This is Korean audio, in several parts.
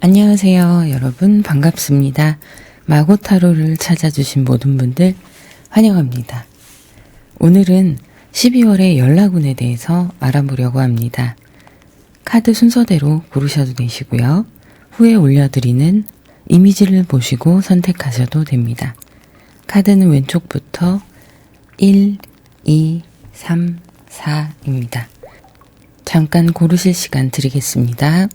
안녕하세요. 여러분 반갑습니다. 마고타로를 찾아주신 모든 분들 환영합니다. 오늘은 12월의 연락운에 대해서 알아보려고 합니다. 카드 순서대로 고르셔도 되시고요. 후에 올려드리는 이미지를 보시고 선택하셔도 됩니다. 카드는 왼쪽부터 1, 2, 3, 4입니다. 잠깐 고르실 시간 드리겠습니다.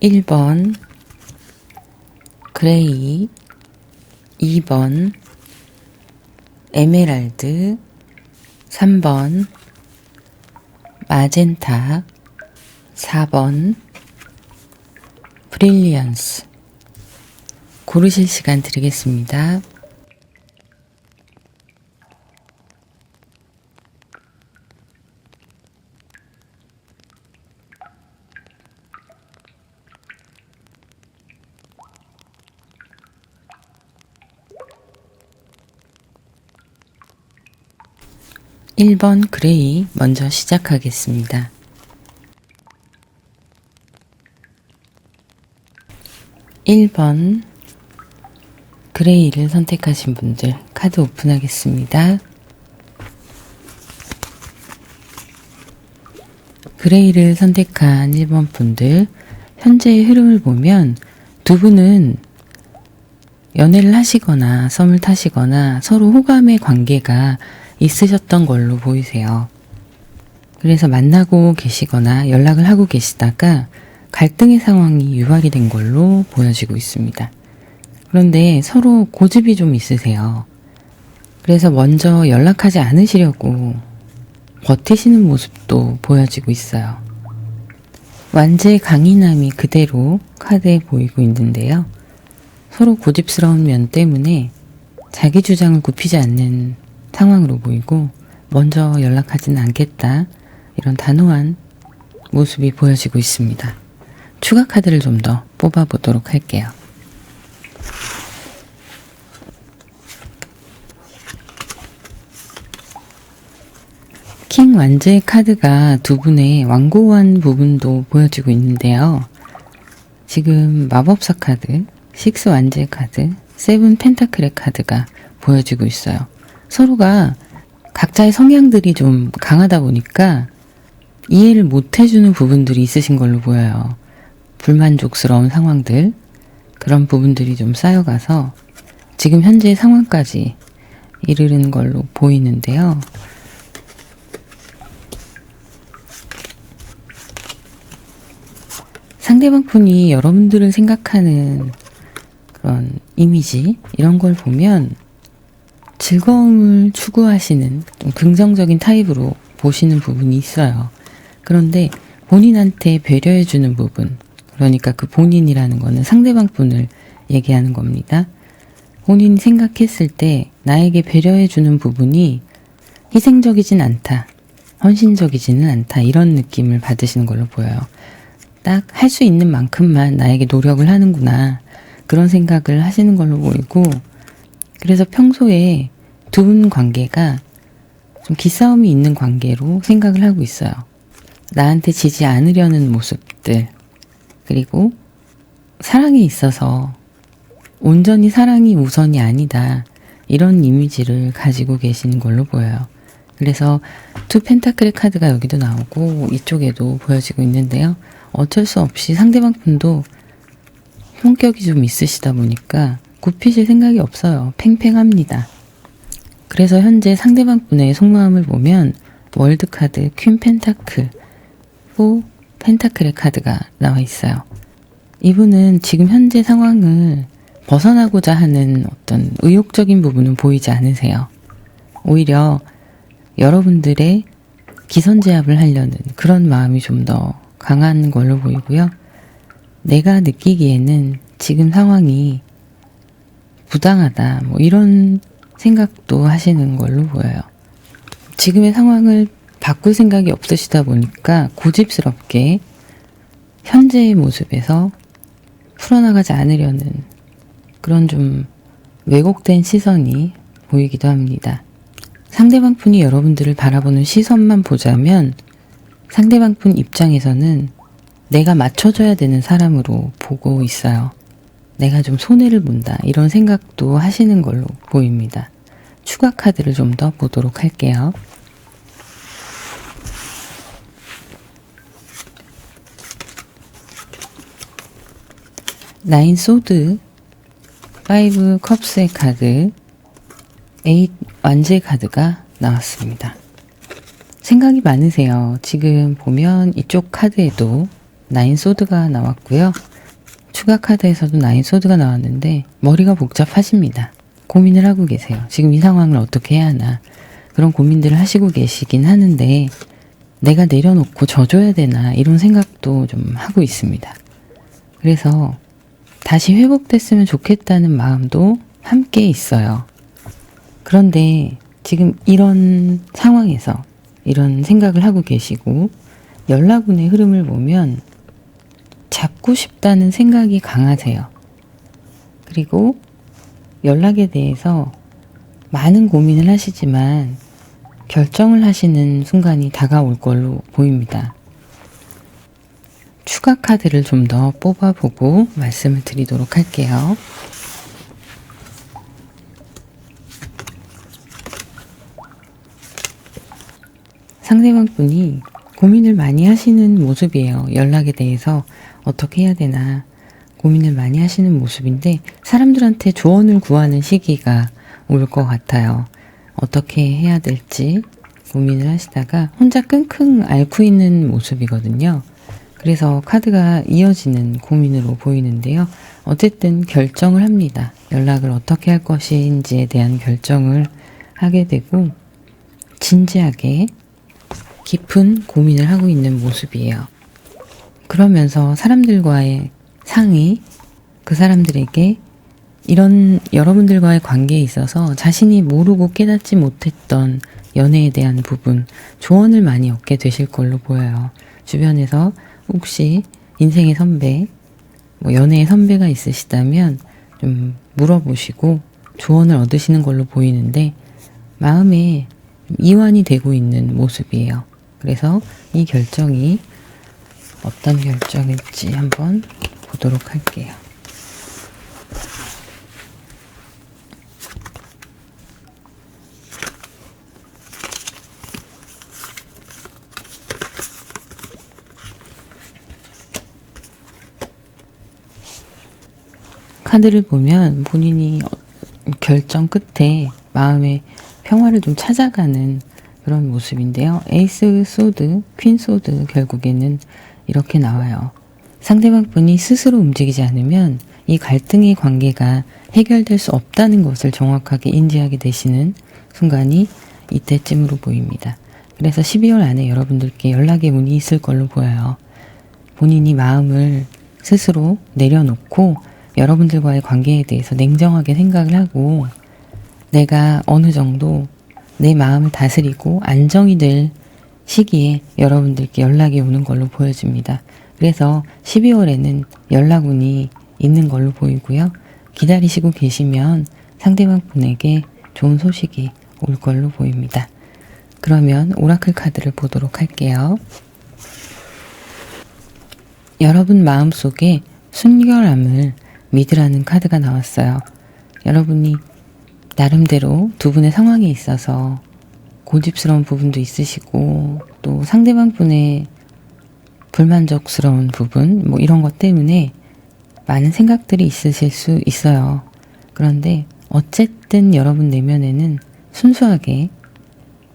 (1번) 그레이, 2번 에메랄드, 3번 마젠타, 4번 브릴리언스. 고르실 시간 드리겠습니다. (1번) 그레이 먼저 시작하겠습니다. (1번) 그레이를 선택하신 분들 카드 오픈하겠습니다. 그레이를 선택한 1번 분들, 현재의 흐름을 보면 두 분은 연애를 하시거나 썸을 타시거나 서로 호감의 관계가 있으셨던 걸로 보이세요. 그래서 만나고 계시거나 연락을 하고 계시다가 갈등의 상황이 유발이 된 걸로 보여지고 있습니다. 그런데 서로 고집이 좀 있으세요. 그래서 먼저 연락하지 않으시려고 버티시는 모습도 보여지고 있어요. 완제의 강인함이 그대로 카드에 보이고 있는데요. 서로 고집스러운 면 때문에 자기 주장을 굽히지 않는 상황으로 보이고 먼저 연락하지는 않겠다, 이런 단호한 모습이 보여지고 있습니다. 추가 카드를 좀 더 뽑아보도록 할게요. 킹 완제의 카드가 두 분의 완고한 부분도 보여지고 있는데요. 지금 마법사 카드, 6 완제의 카드, 7 펜타클의 카드가 보여지고 있어요. 서로가 각자의 성향들이 좀 강하다 보니까 이해를 못 해주는 부분들이 있으신 걸로 보여요. 불만족스러운 상황들, 그런 부분들이 좀 쌓여가서 지금 현재의 상황까지 이르는 걸로 보이는데요. 상대방 분이 여러분들을 생각하는 그런 이미지, 이런 걸 보면 즐거움을 추구하시는 좀 긍정적인 타입으로 보시는 부분이 있어요. 그런데 본인한테 배려해주는 부분, 그러니까 그 본인이라는 거는 상대방 분을 얘기하는 겁니다. 본인이 생각했을 때 나에게 배려해주는 부분이 희생적이진 않다, 헌신적이지는 않다, 이런 느낌을 받으시는 걸로 보여요. 딱 할 수 있는 만큼만 나에게 노력을 하는구나, 그런 생각을 하시는 걸로 보이고, 그래서 평소에 두 분 관계가 좀 기싸움이 있는 관계로 생각을 하고 있어요. 나한테 지지 않으려는 모습들, 그리고 사랑에 있어서 온전히 사랑이 우선이 아니다, 이런 이미지를 가지고 계시는 걸로 보여요. 그래서 2 펜타클의 카드가 여기도 나오고 이쪽에도 보여지고 있는데요. 어쩔 수 없이 상대방 분도 성격이 좀 있으시다 보니까 굽히실 생각이 없어요. 팽팽합니다. 그래서 현재 상대방 분의 속마음을 보면 월드 카드, 퀸 펜타클, 4 펜타클의 카드가 나와 있어요. 이분은 지금 현재 상황을 벗어나고자 하는 어떤 의욕적인 부분은 보이지 않으세요. 오히려 여러분들의 기선제압을 하려는 그런 마음이 좀 더 강한 걸로 보이고요. 내가 느끼기에는 지금 상황이 부당하다, 뭐 이런 생각도 하시는 걸로 보여요. 지금의 상황을 바꿀 생각이 없으시다 보니까 고집스럽게 현재의 모습에서 풀어나가지 않으려는 그런 좀 왜곡된 시선이 보이기도 합니다. 상대방 분이 여러분들을 바라보는 시선만 보자면 상대방 분 입장에서는 내가 맞춰줘야 되는 사람으로 보고 있어요. 내가 좀 손해를 본다 이런 생각도 하시는 걸로 보입니다. 추가 카드를 좀 더 보도록 할게요. 나인 소드, 5 컵스의 카드, 8 완제 카드가 나왔습니다. 생각이 많으세요. 지금 보면 이쪽 카드에도 나인 소드가 나왔고요. 추가 카드에서도 나인 소드가 나왔는데 머리가 복잡하십니다. 고민을 하고 계세요. 지금 이 상황을 어떻게 해야 하나 그런 고민들을 하시고 계시긴 하는데 내가 내려놓고 져줘야 되나 이런 생각도 좀 하고 있습니다. 그래서 다시 회복됐으면 좋겠다는 마음도 함께 있어요. 그런데 지금 이런 상황에서 이런 생각을 하고 계시고 연락운의 흐름을 보면 잡고 싶다는 생각이 강하세요. 그리고 연락에 대해서 많은 고민을 하시지만 결정을 하시는 순간이 다가올 걸로 보입니다. 추가 카드를 좀 더 뽑아보고 말씀을 드리도록 할게요. 상대방 분이 고민을 많이 하시는 모습이에요. 연락에 대해서 어떻게 해야 되나 고민을 많이 하시는 모습인데 사람들한테 조언을 구하는 시기가 올 것 같아요. 어떻게 해야 될지 고민을 하시다가 혼자 끙끙 앓고 있는 모습이거든요. 그래서 카드가 이어지는 고민으로 보이는데요. 어쨌든 결정을 합니다. 연락을 어떻게 할 것인지에 대한 결정을 하게 되고 진지하게 깊은 고민을 하고 있는 모습이에요. 그러면서 사람들과의 상의, 그 사람들에게 이런 여러분들과의 관계에 있어서 자신이 모르고 깨닫지 못했던 연애에 대한 부분, 조언을 많이 얻게 되실 걸로 보여요. 주변에서 혹시 인생의 선배, 연애의 선배가 있으시다면 좀 물어보시고 조언을 얻으시는 걸로 보이는데 마음에 이완이 되고 있는 모습이에요. 그래서 이 결정이 어떤 결정일지 한번 보도록 할게요. 카드를 보면 본인이 결정 끝에 마음의 평화를 좀 찾아가는 그런 모습인데요. 에이스 소드, 퀸 소드 결국에는 이렇게 나와요. 상대방 분이 스스로 움직이지 않으면 이 갈등의 관계가 해결될 수 없다는 것을 정확하게 인지하게 되시는 순간이 이때쯤으로 보입니다. 그래서 12월 안에 여러분들께 연락의 운이 있을 걸로 보여요. 본인이 마음을 스스로 내려놓고 여러분들과의 관계에 대해서 냉정하게 생각을 하고 내가 어느 정도 내 마음을 다스리고 안정이 될 시기에 여러분들께 연락이 오는 걸로 보여집니다. 그래서 12월에는 연락운이 있는 걸로 보이고요. 기다리시고 계시면 상대방 분에게 좋은 소식이 올 걸로 보입니다. 그러면 오라클 카드를 보도록 할게요. 여러분 마음속에 순결함을 믿으라는 카드가 나왔어요. 여러분이 나름대로 두 분의 상황에 있어서 고집스러운 부분도 있으시고 또 상대방 분의 불만족스러운 부분 이런 것 때문에 많은 생각들이 있으실 수 있어요. 그런데 어쨌든 여러분 내면에는 순수하게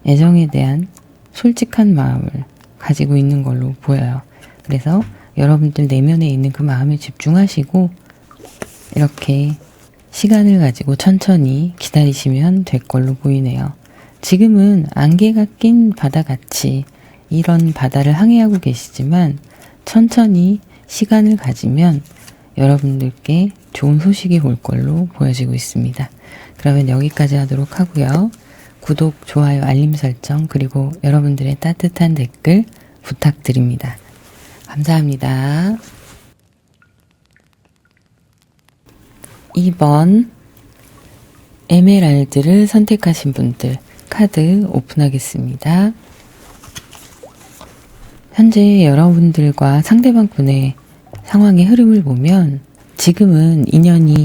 애정에 대한 솔직한 마음을 가지고 있는 걸로 보여요. 그래서 여러분들 내면에 있는 그 마음에 집중하시고 이렇게 시간을 가지고 천천히 기다리시면 될 걸로 보이네요. 지금은 안개가 낀 바다같이 이런 바다를 항해하고 계시지만 천천히 시간을 가지면 여러분들께 좋은 소식이 올 걸로 보여지고 있습니다. 그러면 여기까지 하도록 하고요. 구독, 좋아요, 알림 설정, 그리고 여러분들의 따뜻한 댓글 부탁드립니다. 감사합니다. 2번 에메랄드를 선택하신 분들 카드 오픈하겠습니다. 현재 여러분들과 상대방 분의 상황의 흐름을 보면 지금은 인연이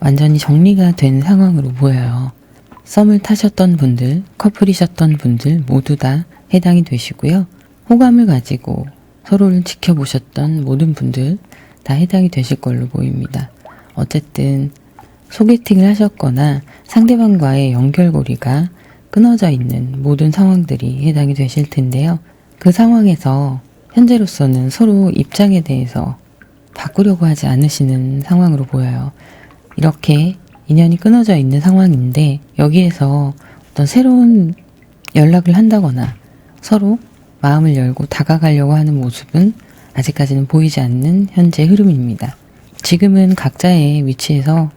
완전히 정리가 된 상황으로 보여요. 썸을 타셨던 분들, 커플이셨던 분들 모두 다 해당이 되시고요. 호감을 가지고 서로를 지켜보셨던 모든 분들 다 해당이 되실 걸로 보입니다. 어쨌든 소개팅을 하셨거나 상대방과의 연결고리가 끊어져 있는 모든 상황들이 해당이 되실 텐데요. 그 상황에서 현재로서는 서로 입장에 대해서 바꾸려고 하지 않으시는 상황으로 보여요. 이렇게 인연이 끊어져 있는 상황인데 여기에서 어떤 새로운 연락을 한다거나 서로 마음을 열고 다가가려고 하는 모습은 아직까지는 보이지 않는 현재 흐름입니다. 지금은 각자의 위치에서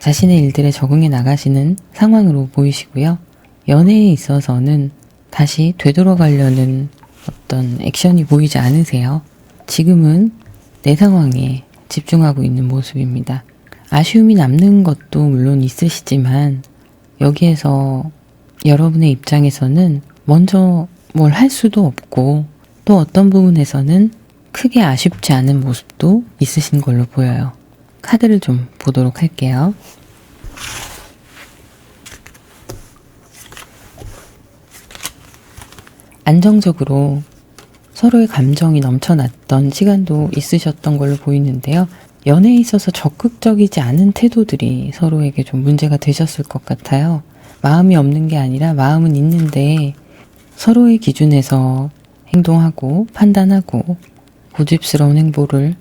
자신의 일들에 적응해 나가시는 상황으로 보이시고요. 연애에 있어서는 다시 되돌아가려는 어떤 액션이 보이지 않으세요. 지금은 내 상황에 집중하고 있는 모습입니다. 아쉬움이 남는 것도 물론 있으시지만 여기에서 여러분의 입장에서는 먼저 뭘 할 수도 없고 또 어떤 부분에서는 크게 아쉽지 않은 모습도 있으신 걸로 보여요. 카드를 좀 보도록 할게요. 안정적으로 서로의 감정이 넘쳐났던 시간도 있으셨던 걸로 보이는데요. 연애에 있어서 적극적이지 않은 태도들이 서로에게 좀 문제가 되셨을 것 같아요. 마음이 없는 게 아니라 마음은 있는데 서로의 기준에서 행동하고 판단하고 고집스러운 행보를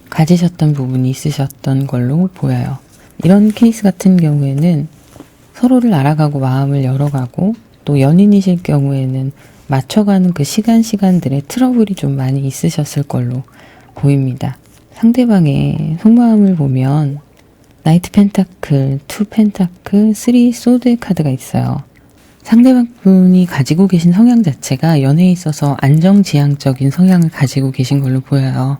가지셨던 부분이 있으셨던 걸로 보여요. 이런 케이스 같은 경우에는 서로를 알아가고 마음을 열어가고 또 연인이실 경우에는 맞춰가는 그 시간들의 트러블이 좀 많이 있으셨을 걸로 보입니다. 상대방의 속마음을 보면 나이트 펜타클, 투 펜타클, 쓰리 소드의 카드가 있어요. 상대방 분이 가지고 계신 성향 자체가 연애에 있어서 안정지향적인 성향을 가지고 계신 걸로 보여요.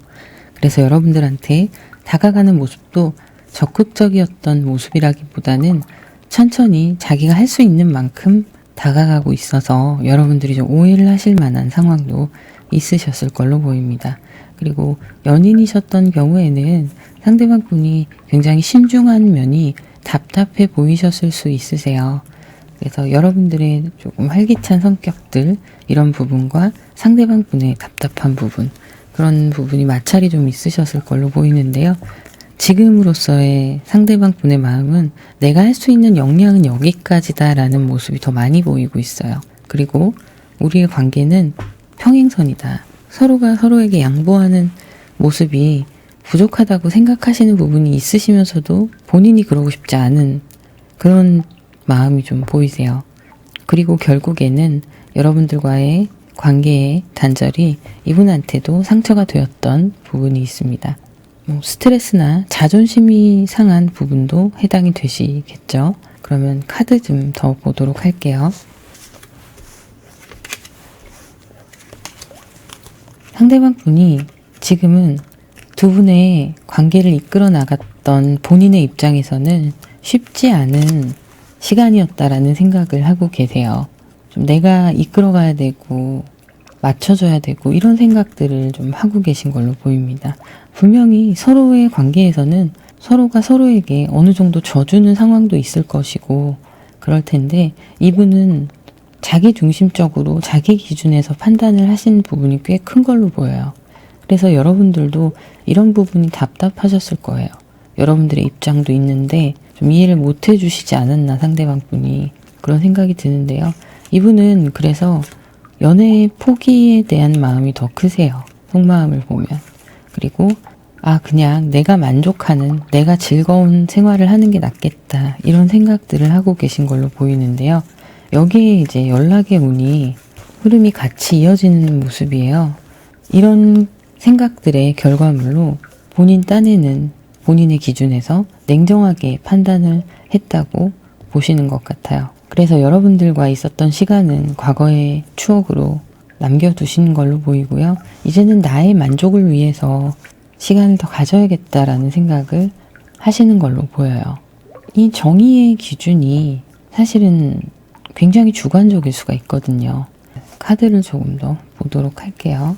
그래서 여러분들한테 다가가는 모습도 적극적이었던 모습이라기보다는 천천히 자기가 할 수 있는 만큼 다가가고 있어서 여러분들이 좀 오해를 하실 만한 상황도 있으셨을 걸로 보입니다. 그리고 연인이셨던 경우에는 상대방 분이 굉장히 신중한 면이 답답해 보이셨을 수 있으세요. 그래서 여러분들의 조금 활기찬 성격들 이런 부분과 상대방 분의 답답한 부분 그런 부분이 마찰이 좀 있으셨을 걸로 보이는데요. 지금으로서의 상대방 분의 마음은 내가 할 수 있는 역량은 여기까지다라는 모습이 더 많이 보이고 있어요. 그리고 우리의 관계는 평행선이다. 서로가 서로에게 양보하는 모습이 부족하다고 생각하시는 부분이 있으시면서도 본인이 그러고 싶지 않은 그런 마음이 좀 보이세요. 그리고 결국에는 여러분들과의 관계의 단절이 이분한테도 상처가 되었던 부분이 있습니다. 스트레스나 자존심이 상한 부분도 해당이 되시겠죠. 그러면 카드 좀 더 보도록 할게요. 상대방 분이 지금은 두 분의 관계를 이끌어 나갔던 본인의 입장에서는 쉽지 않은 시간이었다라는 생각을 하고 계세요. 좀 내가 이끌어가야 되고 맞춰줘야 되고 이런 생각들을 좀 하고 계신 걸로 보입니다. 분명히 서로의 관계에서는 서로가 서로에게 어느 정도 져주는 상황도 있을 것이고 그럴 텐데 이분은 자기 중심적으로 자기 기준에서 판단을 하신 부분이 꽤 큰 걸로 보여요. 그래서 여러분들도 이런 부분이 답답하셨을 거예요. 여러분들의 입장도 있는데 좀 이해를 못 해주시지 않았나 상대방 분이 그런 생각이 드는데요. 이분은 그래서 연애의 포기에 대한 마음이 더 크세요. 속마음을 보면. 그리고 그냥 내가 만족하는 내가 즐거운 생활을 하는 게 낫겠다 이런 생각들을 하고 계신 걸로 보이는데요. 여기에 이제 연락의 운이 흐름이 같이 이어지는 모습이에요. 이런 생각들의 결과물로 본인 딴에는 본인의 기준에서 냉정하게 판단을 했다고 보시는 것 같아요. 그래서 여러분들과 있었던 시간은 과거의 추억으로 남겨두신 걸로 보이고요. 이제는 나의 만족을 위해서 시간을 더 가져야겠다라는 생각을 하시는 걸로 보여요. 이 정의의 기준이 사실은 굉장히 주관적일 수가 있거든요. 카드를 조금 더 보도록 할게요.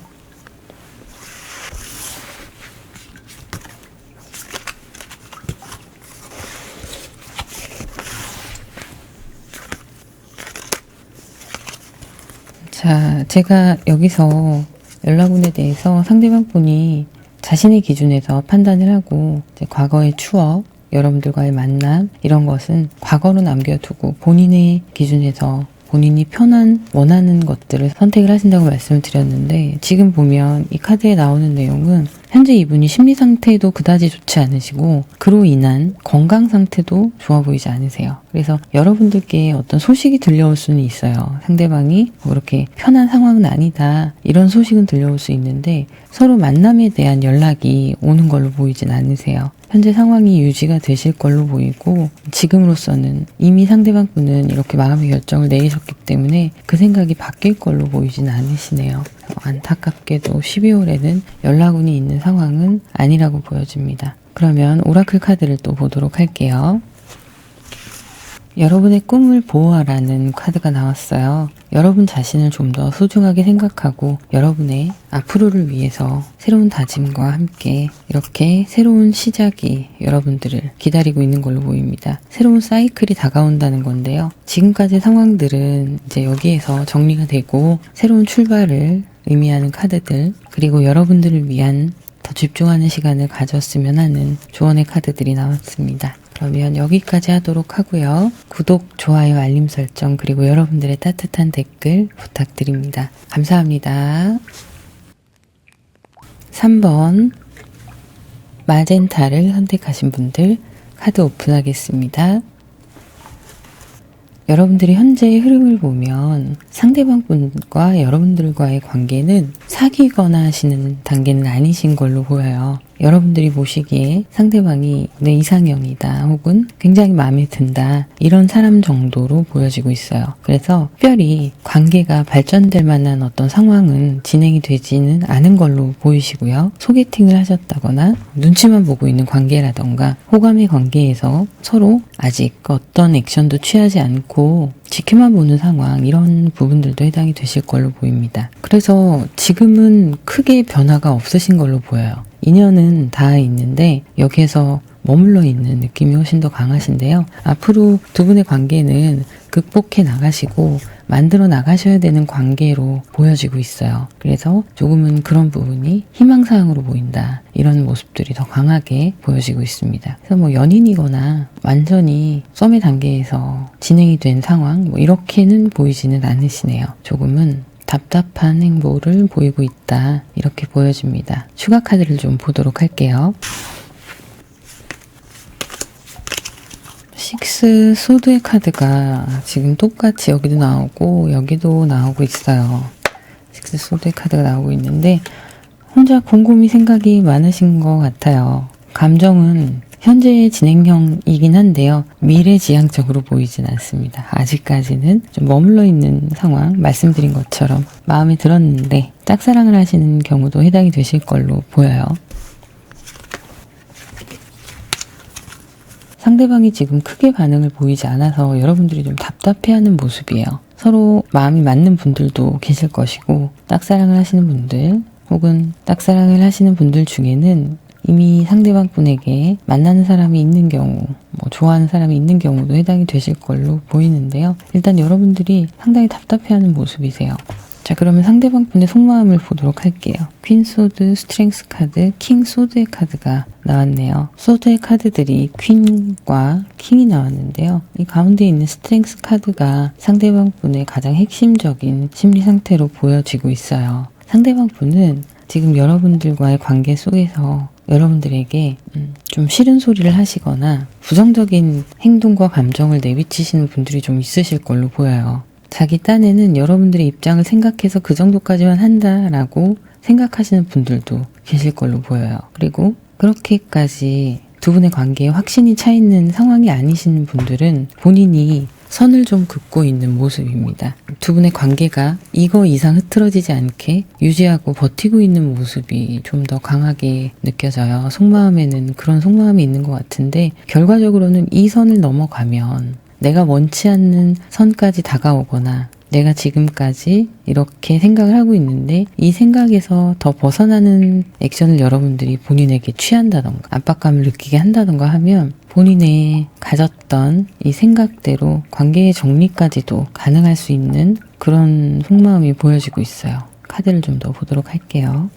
자, 제가 여기서 연락운에 대해서 상대방 분이 자신의 기준에서 판단을 하고 이제 과거의 추억, 여러분들과의 만남 이런 것은 과거로 남겨두고 본인의 기준에서 본인이 편한 원하는 것들을 선택을 하신다고 말씀을 드렸는데, 지금 보면 이 카드에 나오는 내용은 현재 이분이 심리 상태도 그다지 좋지 않으시고 그로 인한 건강 상태도 좋아 보이지 않으세요. 그래서 여러분들께 어떤 소식이 들려올 수는 있어요. 상대방이 그렇게 편한 상황은 아니다 이런 소식은 들려올 수 있는데 서로 만남에 대한 연락이 오는 걸로 보이진 않으세요. 현재 상황이 유지가 되실 걸로 보이고, 지금으로서는 이미 상대방 분은 이렇게 마음의 결정을 내리셨기 때문에 그 생각이 바뀔 걸로 보이진 않으시네요. 안타깝게도 12월에는 연락운이 있는 상황은 아니라고 보여집니다. 그러면 오라클 카드를 또 보도록 할게요. 여러분의 꿈을 보호하라는 카드가 나왔어요. 여러분 자신을 좀 더 소중하게 생각하고 여러분의 앞으로를 위해서 새로운 다짐과 함께 이렇게 새로운 시작이 여러분들을 기다리고 있는 걸로 보입니다. 새로운 사이클이 다가온다는 건데요. 지금까지 상황들은 이제 여기에서 정리가 되고 새로운 출발을 의미하는 카드들, 그리고 여러분들을 위한 더 집중하는 시간을 가졌으면 하는 조언의 카드들이 나왔습니다. 그러면 여기까지 하도록 하고요. 구독, 좋아요, 알림 설정, 그리고 여러분들의 따뜻한 댓글 부탁드립니다. 감사합니다. 3번 마젠타를 선택하신 분들 카드 오픈하겠습니다. 여러분들이 현재의 흐름을 보면 상대방 분과 여러분들과의 관계는 사귀거나 하시는 단계는 아니신 걸로 보여요. 여러분들이 보시기에 상대방이 내 이상형이다 혹은 굉장히 마음에 든다 이런 사람 정도로 보여지고 있어요. 그래서 특별히 관계가 발전될 만한 어떤 상황은 진행이 되지는 않은 걸로 보이시고요. 소개팅을 하셨다거나 눈치만 보고 있는 관계라던가 호감의 관계에서 서로 아직 어떤 액션도 취하지 않고 지켜만 보는 상황, 이런 부분들도 해당이 되실 걸로 보입니다. 그래서 지금은 크게 변화가 없으신 걸로 보여요. 인연은 닿아 있는데 여기에서 머물러 있는 느낌이 훨씬 더 강하신데요. 앞으로 두 분의 관계는 극복해 나가시고 만들어 나가셔야 되는 관계로 보여지고 있어요. 그래서 조금은 그런 부분이 희망사항으로 보인다, 이런 모습들이 더 강하게 보여지고 있습니다. 그래서 뭐 연인이거나 완전히 썸의 단계에서 진행이 된 상황, 뭐 이렇게는 보이지는 않으시네요. 조금은 답답한 행보를 보이고 있다, 이렇게 보여집니다. 추가 카드를 좀 보도록 할게요. 식스 소드의 카드가 지금 똑같이 여기도 나오고 여기도 나오고 있어요. 식스 소드의 카드가 나오고 있는데 혼자 곰곰이 생각이 많으신 것 같아요. 감정은 현재의 진행형이긴 한데요. 미래지향적으로 보이진 않습니다. 아직까지는 좀 머물러 있는 상황, 말씀드린 것처럼 마음에 들었는데 짝사랑을 하시는 경우도 해당이 되실 걸로 보여요. 상대방이 지금 크게 반응을 보이지 않아서 여러분들이 좀 답답해하는 모습이에요. 서로 마음이 맞는 분들도 계실 것이고, 짝사랑을 하시는 분들 혹은 짝사랑을 하시는 분들 중에는 이미 상대방 분에게 만나는 사람이 있는 경우, 뭐 좋아하는 사람이 있는 경우도 해당이 되실 걸로 보이는데요. 일단 여러분들이 상당히 답답해하는 모습이세요. 자, 그러면 상대방 분의 속마음을 보도록 할게요. 퀸 소드, 스트렝스 카드, 킹 소드의 카드가 나왔네요. 소드의 카드들이 퀸과 킹이 나왔는데요. 이 가운데 있는 스트렝스 카드가 상대방 분의 가장 핵심적인 심리 상태로 보여지고 있어요. 상대방 분은 지금 여러분들과의 관계 속에서 여러분들에게 좀 싫은 소리를 하시거나 부정적인 행동과 감정을 내비치시는 분들이 좀 있으실 걸로 보여요. 자기 딴에는 여러분들의 입장을 생각해서 그 정도까지만 한다라고 생각하시는 분들도 계실 걸로 보여요. 그리고 그렇게까지 두 분의 관계에 확신이 차 있는 상황이 아니신 분들은 본인이 선을 좀 긋고 있는 모습입니다. 두 분의 관계가 이거 이상 흐트러지지 않게 유지하고 버티고 있는 모습이 좀 더 강하게 느껴져요. 속마음에는 그런 속마음이 있는 것 같은데 결과적으로는 이 선을 넘어가면 내가 원치 않는 선까지 다가오거나 내가 지금까지 이렇게 생각을 하고 있는데 이 생각에서 더 벗어나는 액션을 여러분들이 본인에게 취한다던가 압박감을 느끼게 한다던가 하면 본인의 가졌던 이 생각대로 관계의 정리까지도 가능할 수 있는 그런 속마음이 보여지고 있어요. 카드를 좀 더 보도록 할게요.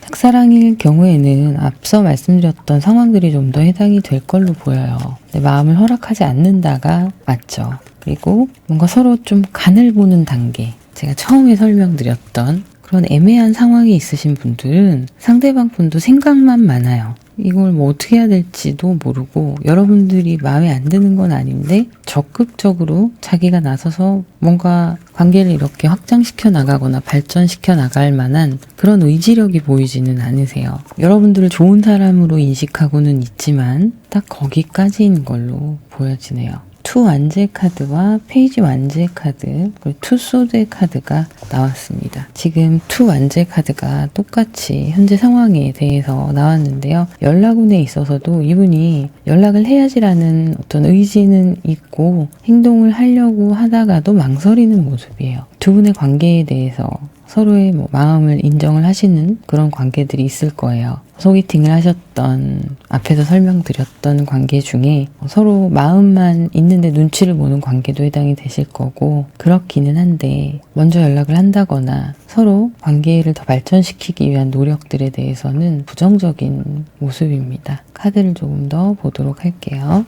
짝사랑일 경우에는 앞서 말씀드렸던 상황들이 좀 더 해당이 될 걸로 보여요. 내 마음을 허락하지 않는다가 맞죠. 그리고 뭔가 서로 좀 간을 보는 단계. 제가 처음에 설명드렸던 그런 애매한 상황이 있으신 분들은 상대방 분도 생각만 많아요. 이걸 뭐 어떻게 해야 될지도 모르고 여러분들이 마음에 안 드는 건 아닌데 적극적으로 자기가 나서서 뭔가 관계를 이렇게 확장시켜 나가거나 발전시켜 나갈 만한 그런 의지력이 보이지는 않으세요. 여러분들을 좋은 사람으로 인식하고는 있지만 딱 거기까지인 걸로 보여지네요. 투 완제 카드와 페이지 완제 카드 그리고 투 소드의 카드가 나왔습니다. 지금 투 완제 카드가 똑같이 현재 상황에 대해서 나왔는데요. 연락운에 있어서도 이분이 연락을 해야지라는 어떤 의지는 있고 행동을 하려고 하다가도 망설이는 모습이에요. 두 분의 관계에 대해서 서로의 마음을 인정을 하시는 그런 관계들이 있을 거예요. 소개팅을 하셨던 앞에서 설명드렸던 관계 중에 서로 마음만 있는데 눈치를 보는 관계도 해당이 되실 거고 그렇기는 한데 먼저 연락을 한다거나 서로 관계를 더 발전시키기 위한 노력들에 대해서는 부정적인 모습입니다. 카드를 조금 더 보도록 할게요.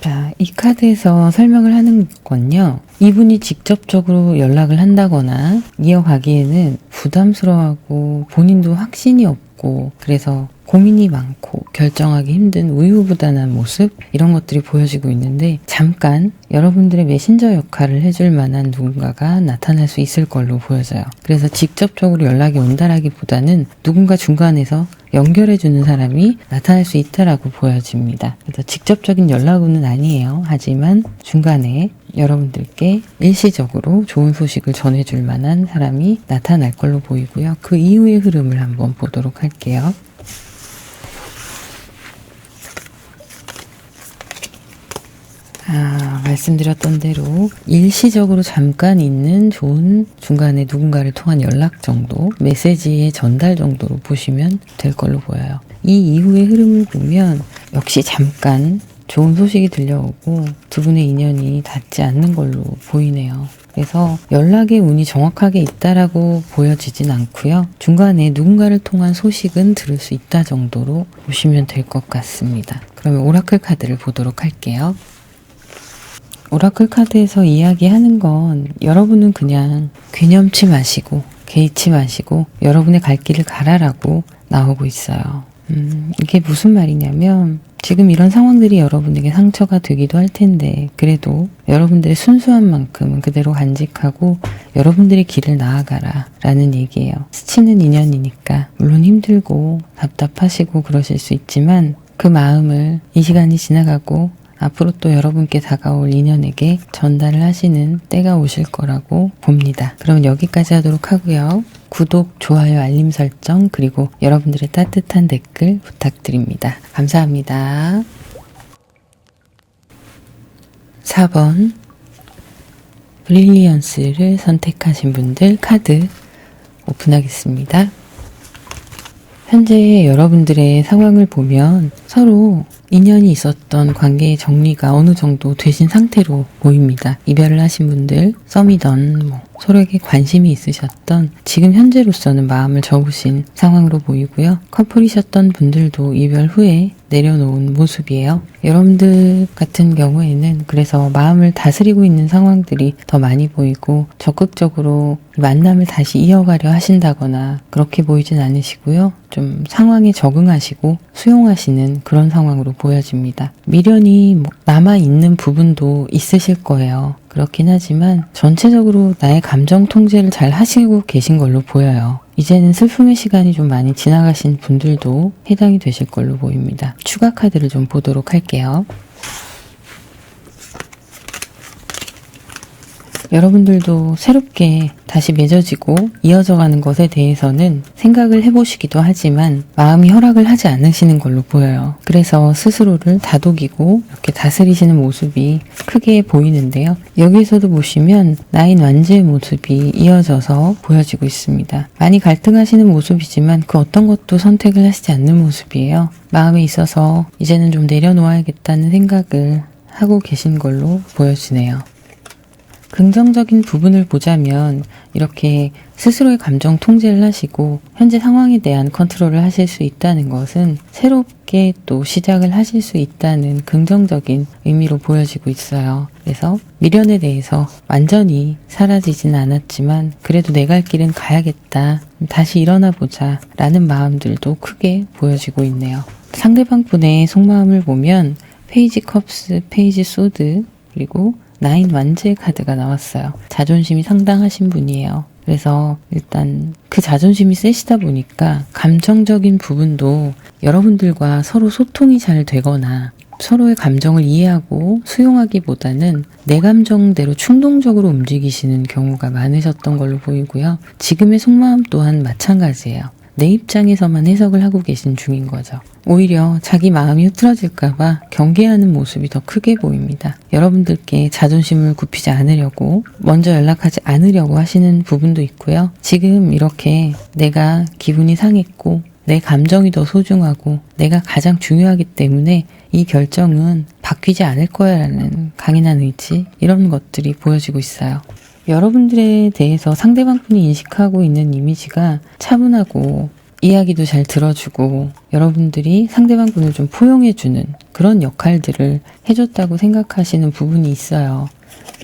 자, 이 카드에서 설명을 하는 건요. 이분이 직접적으로 연락을 한다거나 이어가기에는 부담스러워하고 본인도 확신이 없고 그래서 고민이 많고 결정하기 힘든 우유부단한 모습 이런 것들이 보여지고 있는데 잠깐 여러분들의 메신저 역할을 해줄 만한 누군가가 나타날 수 있을 걸로 보여져요. 그래서 직접적으로 연락이 온다라기보다는 누군가 중간에서 연결해주는 사람이 나타날 수 있다라고 보여집니다. 그래서 직접적인 연락은 아니에요. 하지만 중간에 여러분들께 일시적으로 좋은 소식을 전해줄 만한 사람이 나타날 걸로 보이고요. 그 이후의 흐름을 한번 보도록 할게요. 말씀드렸던 대로 일시적으로 잠깐 있는 좋은 중간에 누군가를 통한 연락 정도, 메시지의 전달 정도로 보시면 될 걸로 보여요. 이 이후의 흐름을 보면 역시 잠깐 좋은 소식이 들려오고 두 분의 인연이 닿지 않는 걸로 보이네요. 그래서 연락의 운이 정확하게 있다라고 보여지진 않고요. 중간에 누군가를 통한 소식은 들을 수 있다 정도로 보시면 될 것 같습니다. 그러면 오라클 카드를 보도록 할게요. 오라클 카드에서 이야기하는 건 여러분은 그냥 괴념치 마시고 개의치 마시고 여러분의 갈 길을 가라라고 나오고 있어요. 이게 무슨 말이냐면 지금 이런 상황들이 여러분에게 상처가 되기도 할 텐데 그래도 여러분들의 순수한 만큼은 그대로 간직하고 여러분들의 길을 나아가라 라는 얘기예요. 스치는 인연이니까 물론 힘들고 답답하시고 그러실 수 있지만 그 마음을 이 시간이 지나가고 앞으로 또 여러분께 다가올 인연에게 전달을 하시는 때가 오실 거라고 봅니다. 그럼 여기까지 하도록 하고요. 구독, 좋아요, 알림 설정 그리고 여러분들의 따뜻한 댓글 부탁드립니다. 감사합니다. 4번 브릴리언스를 선택하신 분들 카드 오픈하겠습니다. 현재 여러분들의 상황을 보면 서로 인연이 있었던 관계의 정리가 어느 정도 되신 상태로 보입니다. 이별을 하신 분들, 썸이던 서로에게 관심이 있으셨던 지금 현재로서는 마음을 접으신 상황으로 보이고요. 커플이셨던 분들도 이별 후에 내려놓은 모습이에요. 여러분들 같은 경우에는 그래서 마음을 다스리고 있는 상황들이 더 많이 보이고 적극적으로 만남을 다시 이어가려 하신다거나 그렇게 보이진 않으시고요. 좀 상황에 적응하시고 수용하시는 그런 상황으로 보여집니다. 미련이 남아있는 부분도 있으실 거예요. 그렇긴 하지만 전체적으로 나의 감정 통제를 잘 하시고 계신 걸로 보여요. 이제는 슬픔의 시간이 좀 많이 지나가신 분들도 해당이 되실 걸로 보입니다. 추가 카드를 좀 보도록 할게요. 여러분들도 새롭게 다시 맺어지고 이어져가는 것에 대해서는 생각을 해보시기도 하지만 마음이 허락을 하지 않으시는 걸로 보여요. 그래서 스스로를 다독이고 이렇게 다스리시는 모습이 크게 보이는데요. 여기에서도 보시면 나인 완주의 모습이 이어져서 보여지고 있습니다. 많이 갈등하시는 모습이지만 그 어떤 것도 선택을 하시지 않는 모습이에요. 마음에 있어서 이제는 좀 내려놓아야겠다는 생각을 하고 계신 걸로 보여지네요. 긍정적인 부분을 보자면 이렇게 스스로의 감정 통제를 하시고 현재 상황에 대한 컨트롤을 하실 수 있다는 것은 새롭게 또 시작을 하실 수 있다는 긍정적인 의미로 보여지고 있어요. 그래서 미련에 대해서 완전히 사라지진 않았지만 그래도 내 갈 길은 가야겠다. 다시 일어나 보자 라는 마음들도 크게 보여지고 있네요. 상대방 분의 속마음을 보면 페이지 컵스, 페이지 소드, 그리고 나인 완즈의 카드가 나왔어요. 자존심이 상당하신 분이에요. 그래서 일단 그 자존심이 세시다 보니까 감정적인 부분도 여러분들과 서로 소통이 잘 되거나 서로의 감정을 이해하고 수용하기보다는 내 감정대로 충동적으로 움직이시는 경우가 많으셨던 걸로 보이고요. 지금의 속마음 또한 마찬가지예요. 내 입장에서만 해석을 하고 계신 중인 거죠. 오히려 자기 마음이 흐트러질까봐 경계하는 모습이 더 크게 보입니다. 여러분들께 자존심을 굽히지 않으려고 먼저 연락하지 않으려고 하시는 부분도 있고요. 지금 이렇게 내가 기분이 상했고 내 감정이 더 소중하고 내가 가장 중요하기 때문에 이 결정은 바뀌지 않을 거야 라는 강인한 의지, 이런 것들이 보여지고 있어요. 여러분들에 대해서 상대방 분이 인식하고 있는 이미지가 차분하고 이야기도 잘 들어주고 여러분들이 상대방 분을 좀 포용해주는 그런 역할들을 해줬다고 생각하시는 부분이 있어요.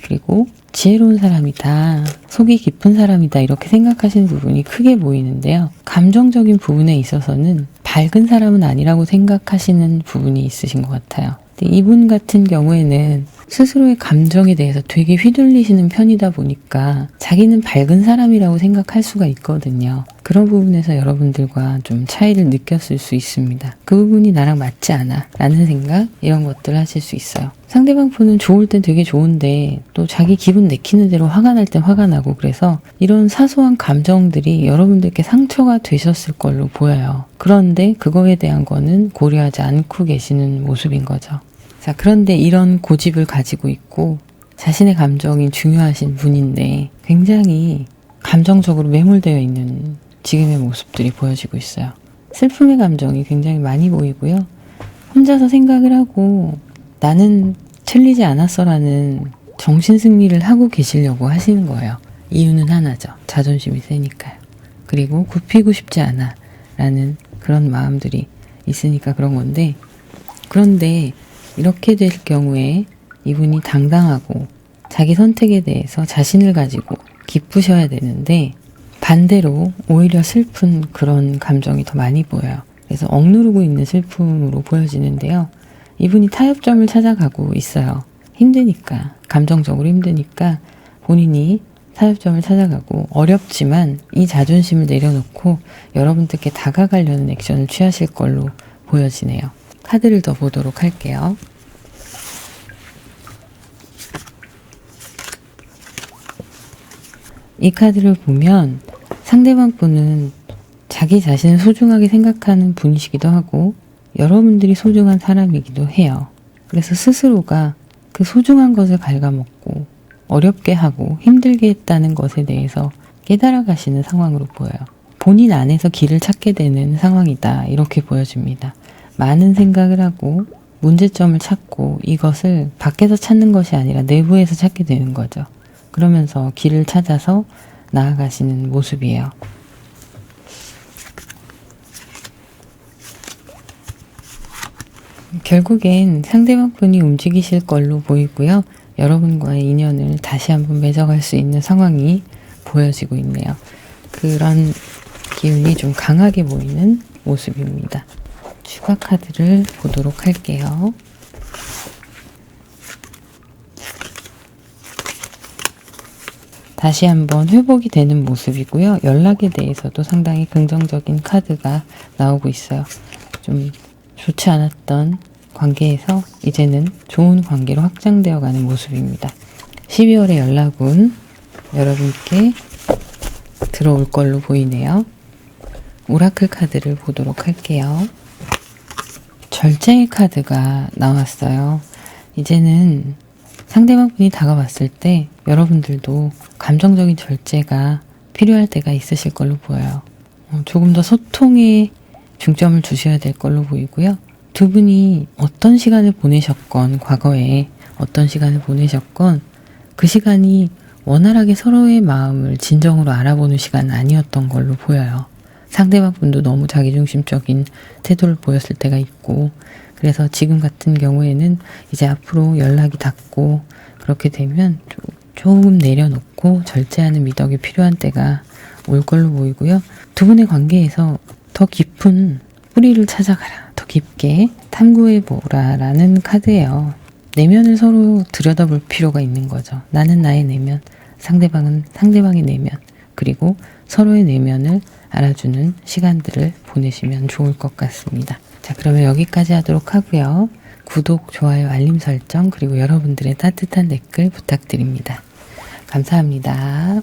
그리고 지혜로운 사람이다, 속이 깊은 사람이다 이렇게 생각하시는 부분이 크게 보이는데요. 감정적인 부분에 있어서는 밝은 사람은 아니라고 생각하시는 부분이 있으신 것 같아요. 근데 이분 같은 경우에는 스스로의 감정에 대해서 되게 휘둘리시는 편이다 보니까 자기는 밝은 사람이라고 생각할 수가 있거든요. 그런 부분에서 여러분들과 좀 차이를 느꼈을 수 있습니다. 그 부분이 나랑 맞지 않아 라는 생각, 이런 것들을 하실 수 있어요. 상대방 분은 좋을 땐 되게 좋은데 또 자기 기분 내키는 대로 화가 날 땐 화가 나고, 그래서 이런 사소한 감정들이 여러분들께 상처가 되셨을 걸로 보여요. 그런데 그거에 대한 거는 고려하지 않고 계시는 모습인 거죠. 자, 그런데 이런 고집을 가지고 있고 자신의 감정이 중요하신 분인데 굉장히 감정적으로 매몰되어 있는 지금의 모습들이 보여지고 있어요. 슬픔의 감정이 굉장히 많이 보이고요. 혼자서 생각을 하고 나는 틀리지 않았어라는 정신승리를 하고 계시려고 하시는 거예요. 이유는 하나죠. 자존심이 세니까요. 그리고 굽히고 싶지 않아 라는 그런 마음들이 있으니까 그런 건데, 그런데 이렇게 될 경우에 이분이 당당하고 자기 선택에 대해서 자신을 가지고 기쁘셔야 되는데 반대로 오히려 슬픈 그런 감정이 더 많이 보여요. 그래서 억누르고 있는 슬픔으로 보여지는데요. 이분이 타협점을 찾아가고 있어요. 힘드니까, 감정적으로 힘드니까 본인이 타협점을 찾아가고, 어렵지만 이 자존심을 내려놓고 여러분들께 다가가려는 액션을 취하실 걸로 보여지네요. 카드를 더 보도록 할게요. 이 카드를 보면 상대방 분은 자기 자신을 소중하게 생각하는 분이시기도 하고 여러분들이 소중한 사람이기도 해요. 그래서 스스로가 그 소중한 것을 갉아먹고 어렵게 하고 힘들게 했다는 것에 대해서 깨달아 가시는 상황으로 보여요. 본인 안에서 길을 찾게 되는 상황이다, 이렇게 보여집니다. 많은 생각을 하고 문제점을 찾고 이것을 밖에서 찾는 것이 아니라 내부에서 찾게 되는 거죠. 그러면서 길을 찾아서 나아가시는 모습이에요. 결국엔 상대방 분이 움직이실 걸로 보이고요. 여러분과의 인연을 다시 한번 맺어갈 수 있는 상황이 보여지고 있네요. 그런 기운이 좀 강하게 보이는 모습입니다. 추가 카드를 보도록 할게요. 다시 한번 회복이 되는 모습이고요. 연락에 대해서도 상당히 긍정적인 카드가 나오고 있어요. 좀 좋지 않았던 관계에서 이제는 좋은 관계로 확장되어 가는 모습입니다. 12월의 연락운 여러분께 들어올 걸로 보이네요. 오라클 카드를 보도록 할게요. 절제의 카드가 나왔어요. 이제는 상대방분이 다가왔을 때 여러분들도 감정적인 절제가 필요할 때가 있으실 걸로 보여요. 조금 더 소통에 중점을 주셔야 될 걸로 보이고요. 두 분이 어떤 시간을 보내셨건, 과거에 어떤 시간을 보내셨건 그 시간이 원활하게 서로의 마음을 진정으로 알아보는 시간은 아니었던 걸로 보여요. 상대방 분도 너무 자기중심적인 태도를 보였을 때가 있고, 그래서 지금 같은 경우에는 이제 앞으로 연락이 닿고 그렇게 되면 조금 내려놓고 절제하는 미덕이 필요한 때가 올 걸로 보이고요. 두 분의 관계에서 더 깊은 뿌리를 찾아가라, 더 깊게 탐구해보라라는 카드예요. 내면을 서로 들여다볼 필요가 있는 거죠. 나는 나의 내면, 상대방은 상대방의 내면, 그리고 서로의 내면을 알아주는 시간들을 보내시면 좋을 것 같습니다. 자, 그러면 여기까지 하도록 하고요. 구독, 좋아요, 알림 설정, 그리고 여러분들의 따뜻한 댓글 부탁드립니다. 감사합니다.